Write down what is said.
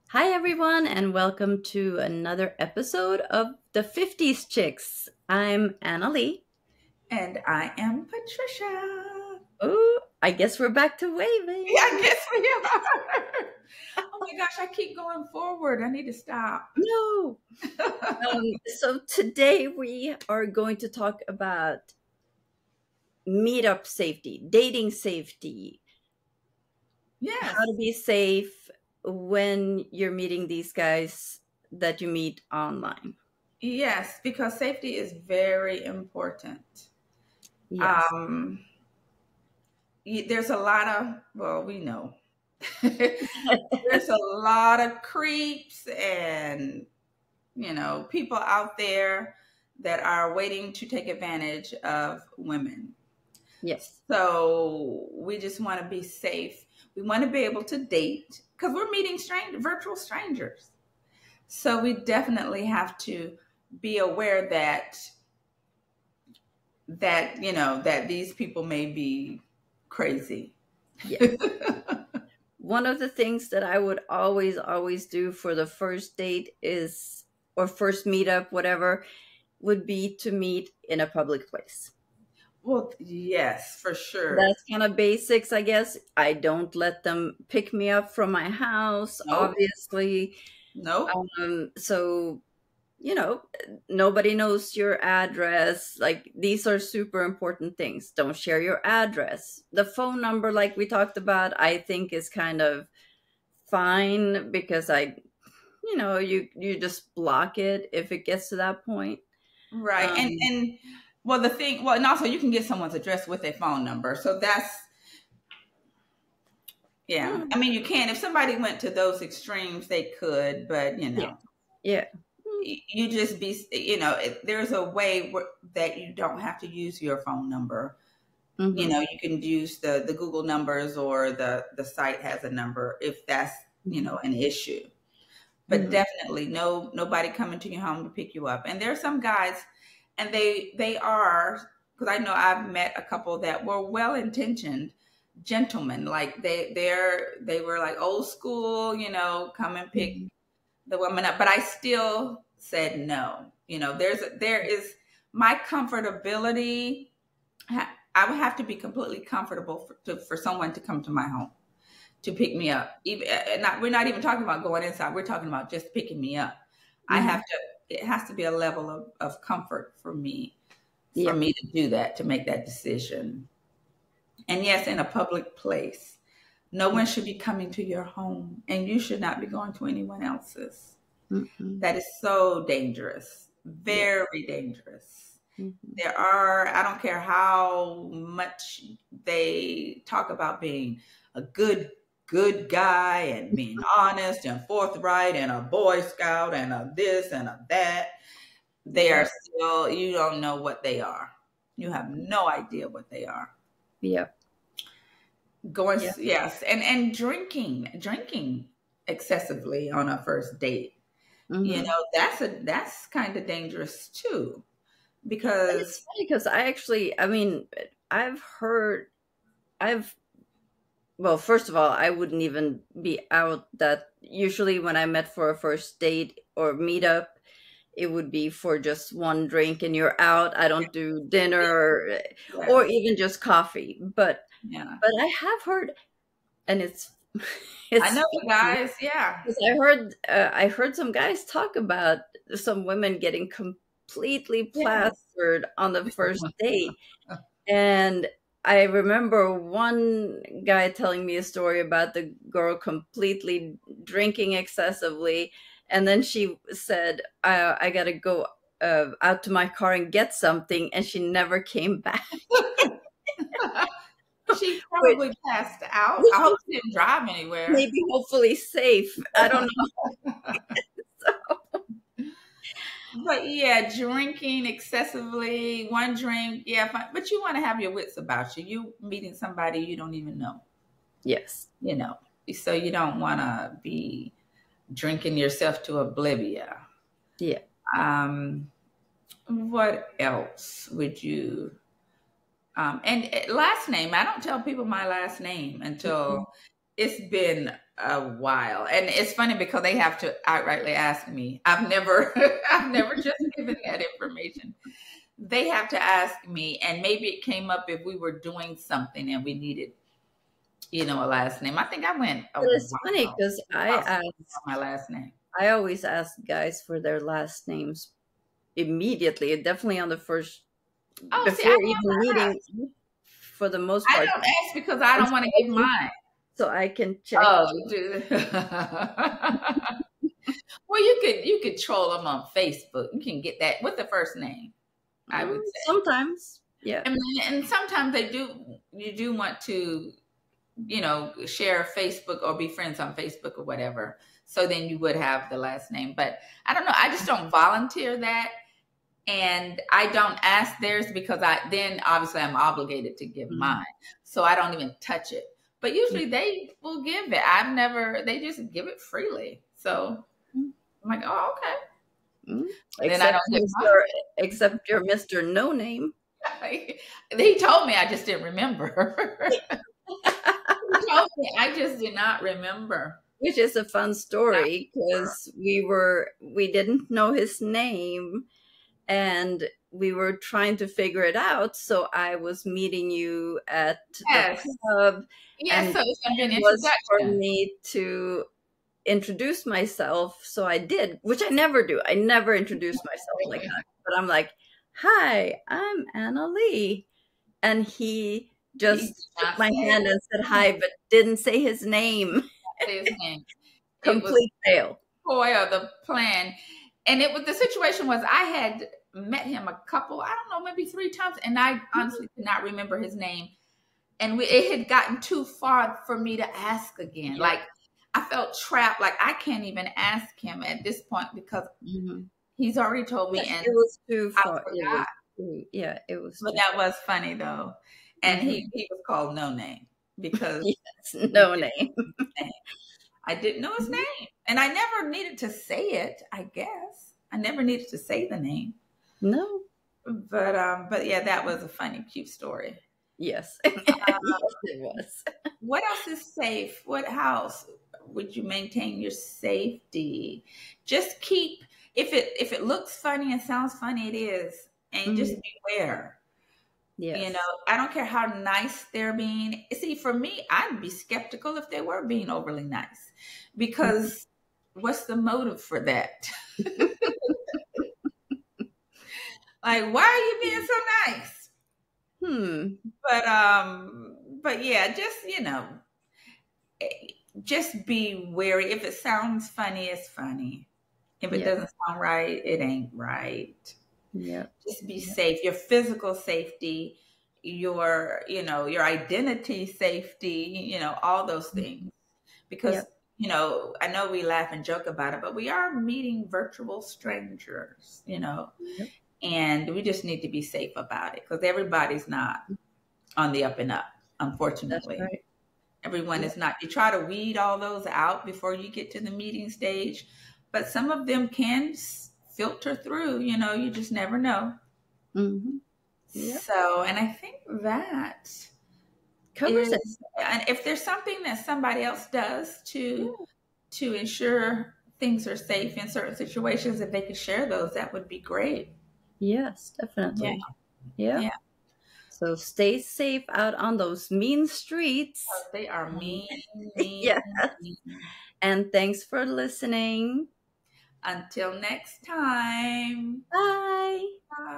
Hi, everyone, and welcome to another episode of the 50s Chicks. I'm Annalie. And I am Patricia. Oh, I guess we're back to Yeah, I waving. guess we are. Oh my gosh, I keep going forward. I need to stop. No. So today we are going to talk about meetup safety, dating safety, how Yes, to be safe when you're meeting these guys that you meet online. yes, because safety is very important. Yes. Um, there's a lot of, well, we know. There's a lot of creeps and, people out there that are waiting to take advantage of women. Yes. So we just want to be safe. We want to be able to date because we're meeting virtual strangers. So we definitely have to be aware that these people may be crazy. Yes. One of the things that I would always do for the first date is, or first meetup, whatever, would be to meet in a public place. Well, yes, for sure. That's kind of basics, I guess. I don't let them pick me up from my house, Nope, obviously. nope. So, you know, nobody knows your address. Like, these are super important things. Don't share your address. The phone number, like we talked about, I think is kind of fine because you just block it if it gets to that point. Right. And Um, and well, and also you can get someone's address with a phone number. So that's yeah. mm, I mean, you can if somebody went to those extremes, they could, but yeah, yeah, mm, you just be there's a way that you don't have to use your phone number. hmm, You can use the Google numbers or the site has a number if that's hmm, an issue. But hmm, definitely nobody coming to your home to pick you up. And there are some guys, and they are, because I know I've met a couple that were well intentioned gentlemen, like they were like old school, come and pick hmm, the woman up, but I still said no. There is my comfortability. I would have to be completely comfortable for someone to come to my home to pick me up. Even not, we're not even talking about going inside. We're talking about just picking me up. I hmm, have to. It has to be a level of comfort for yeah, me to do that, to make that decision. And yes, in a public place, no one should be coming to your home, and you should not be going to anyone else's. hmm, That is so dangerous, yeah, very dangerous. hmm, I don't care how much they talk about being a good guy and being honest and forthright and a Boy Scout and a this and a that. They yeah, are still, you don't know what they are. You have no idea what they are. yeah, Going, yeah. yes, and drinking excessively on a first date. Hmm. That's kind of dangerous too, And it's because funny because I mean, I've heard, I've, well, first of all, I wouldn't even be out that usually when I met for a first date or meetup, it would be for just one drink and you're out. I don't do dinner or yes, even just coffee. yeah, But I have heard, and it's I it's know funny guys, yeah, because I heard some guys talk about some women getting completely yes. plastered on the first date, and I remember one guy telling me a story about the girl completely drinking excessively, and then she said, I gotta go out to my car and get something, and she never came back. She which, probably passed out. which I hope was she didn't drive anywhere. maybe hopefully safe. I don't know. But yeah, drinking excessively, one drink, yeah, fine. But you want to have your wits about you. You meeting somebody you don't even know, Yes. you know. So you don't want to be drinking yourself to oblivion. Yeah. Um, what else would you? And last name. I don't tell people my last name until Mhm. it's been a while. And it's funny because they have to outrightly ask me. I've never I've never just given that information. They have to ask me, and maybe it came up if we were doing something and we needed, a last name. I think I went a But it's funny while because without my last name. I always ask guys for their last names immediately, definitely on the first, Oh, see, before even meeting, for the most I part. don't ask because I don't want to give mine. So I can check. Oh, dude. Well, you could troll them on Facebook. You can get that with the first name, I would say. Sometimes, yeah. And sometimes you do want to, share Facebook or be friends on Facebook or whatever. So then you would have the last name. But I don't know. I just don't volunteer that. And I don't ask theirs because then obviously I'm obligated to give mine. So I don't even touch it. But usually they will give it. They just give it freely. So I'm like, oh, okay. Then I don't get except you're Mr. No Name. He told me, I just didn't remember. He told me, I just did not remember. Which is a fun story because we didn't know his name and we were trying to figure it out. So I was meeting you at the club. Yes, so it's been an it was for introduction. me to introduce myself. So I did, which I never do. I never introduce myself like that. But I'm like, hi, I'm Anna Lee. And he just took my hand and said hi, but didn't say his name. His name. Complete fail. Spoil the plan. And the situation was I had met him a couple, I don't know, maybe 3 times, and I honestly could not remember his name. And it had gotten too far for me to ask again. Yeah. Like I felt trapped. Like I can't even ask him at this point because he's already told me. And it was too far. It was. But that was funny though. And he was called No Name because No Name. I didn't know his name, and I never needed to say it. I guess I never needed to say the name. No. But yeah, that was a funny, cute story. Yes, yes it was. What else is safe? What house would you maintain your safety? Just keep if it looks funny and sounds funny, it is, and just beware. Yes. I don't care how nice they're being. See, for me, I'd be skeptical if they were being overly nice, because what's the motive for that? Like, why are you being so nice? But yeah, just be wary. If it sounds funny, it's funny. If it doesn't sound right, it ain't right. Yeah. Just be safe. Your physical safety, your identity safety, all those things. Because, I know we laugh and joke about it, but we are meeting virtual strangers, and we just need to be safe about it because everybody's not on the up and up, unfortunately. That's right. Everyone is not. You try to weed all those out before you get to the meeting stage, but some of them can filter through, you just never know. Yep. So, and I think that covers it. And if there's something that somebody else does to ensure things are safe in certain situations, if they could share those, that would be great. Yes, definitely. Yeah. So stay safe out on those mean streets. Oh, they are mean. Yes. Mean. And thanks for listening. Until next time. Bye. Bye.